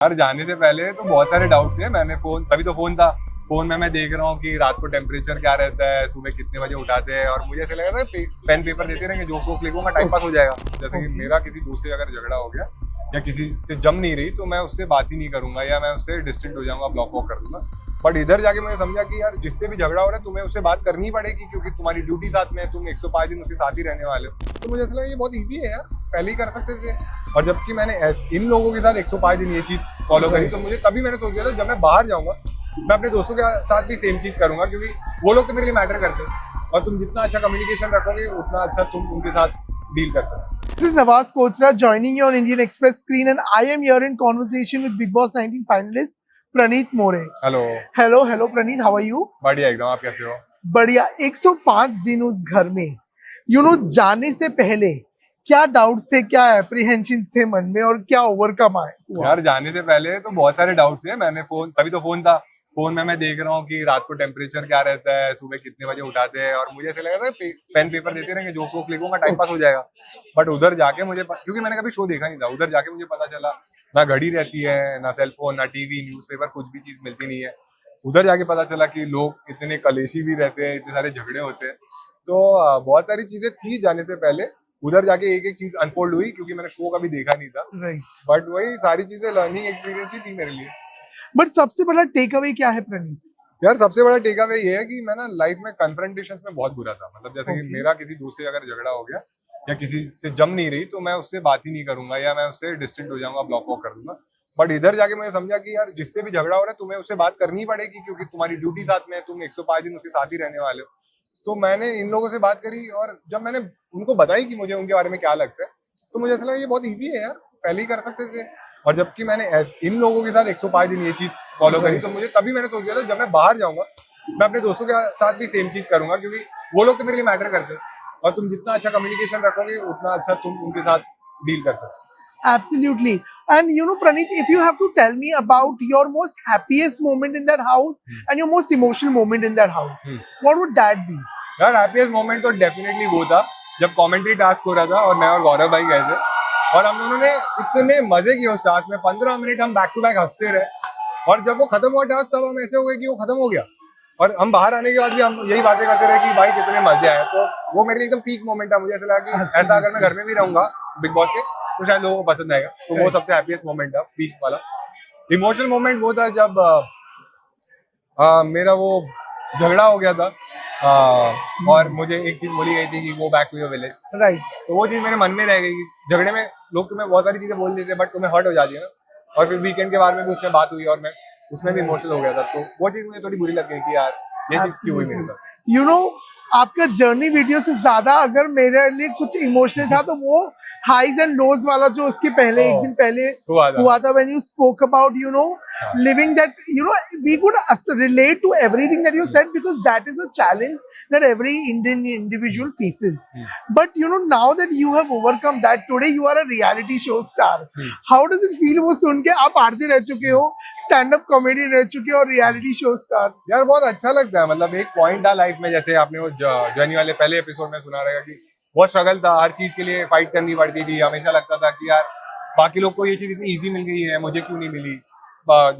यार जाने से पहले तो बहुत सारे डाउट्स हैं। मैंने फोन तभी तो फोन था। फोन में मैं देख रहा हूँ कि रात को टेम्परेचर क्या रहता है, सुबह कितने बजे उठाते हैं, और मुझे ऐसा लगा था पेन पेपर देते रहेंगे, जोक्स वोक्स लिखूंगा, टाइम पास हो जाएगा। जैसे कि मेरा किसी दोस्त से अगर झगड़ा हो गया या किसी से जम नहीं रही तो मैं उससे बात ही नहीं करूंगा, या मैं उससे डिस्टेंट हो जाऊंगा, ब्लॉक वॉक कर दूंगा। बट इधर जाके मैंने समझा कि यार जिससे भी झगड़ा हो रहा है तुम्हें उससे बात करनी ही पड़ेगी, क्योंकि तुम्हारी ड्यूटी साथ में है, तुम 105 दिन उसके साथ ही रहने वाले हो। तो मुझे ऐसा लगा ये बहुत ईजी है यार, पहले ही कर सकते थे। और जबकि मैंने इन लोगों के साथ 105 दिन ये चीज फॉलो करी, तो मुझे तभी मैंने सोच लिया था जब मैं बाहर जाऊंगा मैं अपने दोस्तों के साथ भी सेम चीज करूंगा, क्योंकि वो लोग तो मेरे लिए मैटर करते हैं, और तुम जितना अच्छा कम्युनिकेशन रखोगे उतना अच्छा तुम उनके साथ डील कर सकते। This is Nawaz Kochra joining you on Indian Express screen, and I am here in conversation with Big Boss 19 finalist Praneet More. Hello. Hello Praneet, how are you? बढ़िया एकदम, आप कैसे हो? बढ़िया। 105 दिन उस घर में, जाने से पहले क्या डाउट्स थे, क्या एप्रीहेंशंस थे मन में, और क्या ओवरकम आए? यार जाने से पहले तो बहुत सारे डाउट्स हैं। मैंने तभी तो फोन था। फोन में मैं देख रहा हूँ कि रात को टेम्परेचर क्या रहता है, सुबह कितने बजे उठाते हैं, और मुझे ऐसा लगा था पेन पेपर देते रहेंगे, जोक्स वोक्स लिखूंगा, टाइम पास हो जाएगा। बट उधर जाके क्योंकि मैंने कभी शो देखा नहीं था, उधर जाके मुझे पता चला ना घड़ी रहती है, ना सेलफोन, ना टीवी, न्यूज़पेपर, कुछ भी चीज मिलती नहीं है। उधर जाके पता चला कि लोग इतने कलेशी भी रहते हैं, इतने सारे झगड़े होते हैं। तो बहुत सारी चीजें थी जाने से पहले। उधर जाके एक एक चीज अनफोल्ड हुई, क्योंकि मैंने शो कभी देखा नहीं था। बट वही सारी चीजें लर्निंग एक्सपीरियंस ही थी मेरे लिए। बट सबसे बड़ा टेक अवे क्या है प्रनीत? यार सबसे बड़ा टेक अवे ये है कि मैं ना लाइफ में कन्फ्रंटेशंस में बहुत बुरा था। मतलब जैसे कि मेरा किसी दोस्त से अगर झगड़ा हो गया या किसी से जम नहीं रही तो मैं उससे बात ही नहीं करूंगा, या मैं उससे डिस्टेंट हो जाऊंगा, ब्लॉक वॉक कर दूंगा। बट इधर जाके मैंने समझा कि यार जिससे भी झगड़ा हो रहा है तुम्हें उससे बात करनी ही पड़ेगी, क्योंकि तुम्हारी ड्यूटी साथ में है, तुम 105 दिन उसके साथ ही रहने वाले हो। तो मैंने इन लोगों से बात करी, और जब मैंने उनको बताई कि मुझे उनके बारे में क्या लगता है, तो मुझे ऐसा लगा ये बहुत ईजी है यार, पहले ही कर सकते थे। और जबकि मैंने इन लोगों के साथ 105 दिन ये चीज फॉलो करी, तो मुझे तभी मैंने सोच लिया था जब मैं बाहर जाऊंगा मैं अपने दोस्तों के साथ भी सेम चीज करूंगा, क्योंकि वो लोग तो मेरे लिए मैटर करते हैं, और तुम जितना अच्छा कम्युनिकेशन रखोगे उतना अच्छा तुम उनके साथ डील कर सकते हो। Absolutely. And Praneet, if you have to tell me about your most happiest moment in that house and your most emotional moment in that house, what would that be? यार हैप्पीएस्ट मोमेंट तो definitely वो था जब commentary task हो रहा था और मैं और गौरव भाई गए थे, और हम दोनों ने इतने मजे किए उस टास्क में। 15 मिनट हम बैक टू बैक हंसते रहे, और जब वो खत्म हुआ टास्क तब हम ऐसे हो गए कि वो खत्म हो गया, और हम बाहर आने के बाद भी हम यही बातें करते रहे कि भाई कितने मजे आए। तो वो मेरे लिए एकदम पीक मोमेंट था। मुझे ऐसा लगा कि ऐसा अगर मैं घर में भी रहूंगा बिग बॉस के तो शायद लोगों को पसंद आएगा। तो वो सबसे हैप्पीएस्ट मोमेंट था, पीक वाला। इमोशनल मोमेंट वो था जब मेरा वो झगड़ा हो गया था, और मुझे एक चीज बोली गई थी कि go back to your village. Right. तो वो चीज मेरे मन में रह गई। झगड़े में लोग तुम्हें बहुत सारी चीजें बोल देते हैं, बट तुम्हें हर्ट हो जाती है ना। और फिर वीकेंड के बारे में भी उसमें बात हुई, और मैं उसमें भी इमोशनल हो गया था। तो वो चीज मुझे थोड़ी बुरी लग गई कि यार ये चीज क्यों हुई मेरे साथ। आपका जर्नी वीडियो से ज्यादा अगर मेरे लिए कुछ इमोशनल था तो वो हाइज एंड लोज वाला जो उसके पहले एक दिन पहले हुआ था, when you spoke about living that, we could relate to everything that you said, because that is a challenge that every Indian individual faces. But now that you have overcome that, today you are a reality show star. How does it feel वो सुन के? आप RJ रह चुके हो, stand up comedy रह चुके हो, और रियलिटी शो स्टार। यार बहुत अच्छा लगता है। मतलब एक पॉइंट था लाइफ में, जैसे आपने वो जर्नी वाले पहले एपिसोड में सुना रहेगा कि बहुत स्ट्रगल था, हर चीज के लिए फाइट करनी पड़ती थी। हमेशा लगता था कि यार बाकी लोग को ये चीज इतनी इजी मिल गई है, मुझे क्यों नहीं मिली।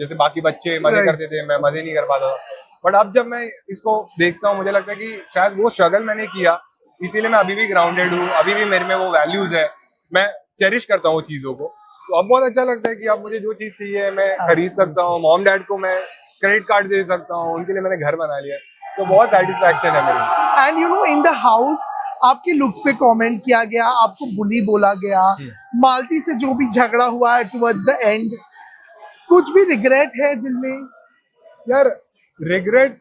जैसे बाकी बच्चे मजे करते थे, मैं मजे नहीं कर पाता था। बट अब जब मैं इसको देखता हूँ मुझे लगता है कि शायद वो स्ट्रगल मैंने किया, इसीलिए मैं अभी भी ग्राउंडेड हूँ, अभी भी मेरे में वो वैल्यूज है, मैं चेरिश करता हूँ चीजों को। तो अब बहुत अच्छा लगता है कि अब मुझे जो चीज चाहिए मैं खरीद सकता हूँ। मॉम डैड को मैं क्रेडिट कार्ड दे सकता हूँ, उनके लिए मैंने घर बना लिया। तो बहुत सेटिस्फैक्शन है मेरे। एंड इन द हाउस आपके लुक्स पे कमेंट किया गया, आपको बुली बोला गया, मालती से जो भी झगड़ा हुआ है टुवर्ड्स द एंड, कुछ भी रिग्रेट है दिल में? यार रिग्रेट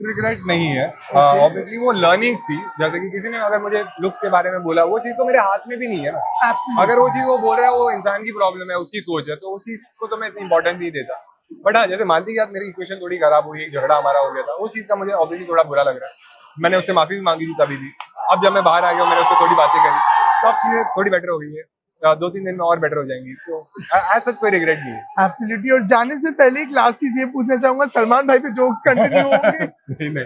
नहीं है। ऑब्वियसली वो लर्निंग्स थी। जैसे कि किसी ने अगर मुझे लुक्स के बारे में बोला, वो चीज तो मेरे हाथ में भी नहीं है ना। Absolutely. अगर वो चीज वो बोल रहा है वो इंसान की प्रॉब्लम है, उसकी सोच है, तो उस चीज को तो मैं इतनी इंपॉर्टेंस नहीं देता। बट हाँ, जैसे मालती के साथ मेरी इक्वेशन थोड़ी खराब हुई, एक झगड़ा हमारा हो गया था, उस चीज का मुझे ऑब्वियसली थोड़ा बुरा लग रहा है। मैंने उससे माफी भी मांगी थी तभी भी। अब जब मैं बाहर आ गया मैंने उससे थोड़ी बातें करी, तो अब चीजें थोड़ी बेटर हो गई है। 2-3 दिन में और बेटर हो जाएंगी। तो एज सच कोई रिग्रेट नहीं है। एब्सोल्युटली। और जाने से पहले एक लास्ट चीज ये पूछना चाहूंगा, सलमान भाई पे जोक्स कंटिन्यू होंगे? नहीं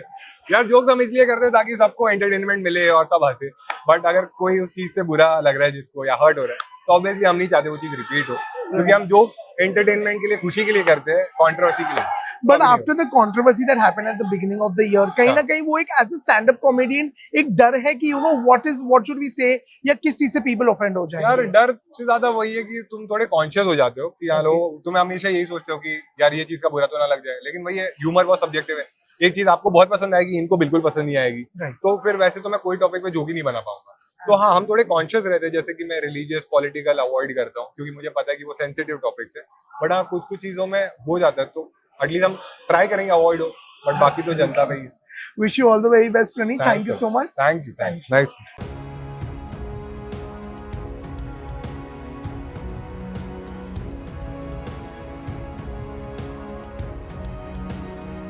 यार, जोक्स हम इसलिए करते हैं ताकि सबको एंटरटेनमेंट मिले और सब हंसे। बट अगर कोई उस चीज से बुरा लग रहा है जिसको, या हर्ट हो रहा है, तो ऑब्वियसली हम नहीं चाहते वो चीज रिपीट हो। क्योंकि हम जोक्स एंटरटेनमेंट के लिए, खुशी के लिए करते हैं, कंट्रोवर्सी के लिए। But after the controversy that happened at the beginning of the year, कहीं ना कहीं वो एक as a stand up comedian एक डर है कि व्हाट शुड वी से, या किस चीज से पीपल ऑफेंड हो जाएंगे? यार डर से ज्यादा वही है कि तुम थोड़े कॉन्शियस हो जाते हो कि यार तुम्हें हमेशा यही सोचते हो कि यार ये चीज का बुरा तो ना लग जाए, लेकिन वही है, ह्यूमर बहुत सब्जेक्टिव है। एक चीज आपको बहुत पसंद आएगी, इनको बिल्कुल पसंद नहीं आएगी, तो फिर वैसे तो मैं कोई टॉपिक पे जोक ही नहीं बना पाऊंगा। तो हाँ, हम थोड़े कॉन्शियस रहते हैं, जैसे कि मैं रिलीजियस पॉलिटिकल अवॉइड करता हूँ, क्योंकि मुझे पता है कि वो सेंसिटिव टॉपिक्स है। बट हाँ, कुछ कुछ चीजों में हो जाता है, तो एटलीस्ट हम ट्राई करेंगे अवॉइड हो, बट बाकी तो जनता पे ही। Wish you all the very best Praneet, thank you so much. Thank you, nice.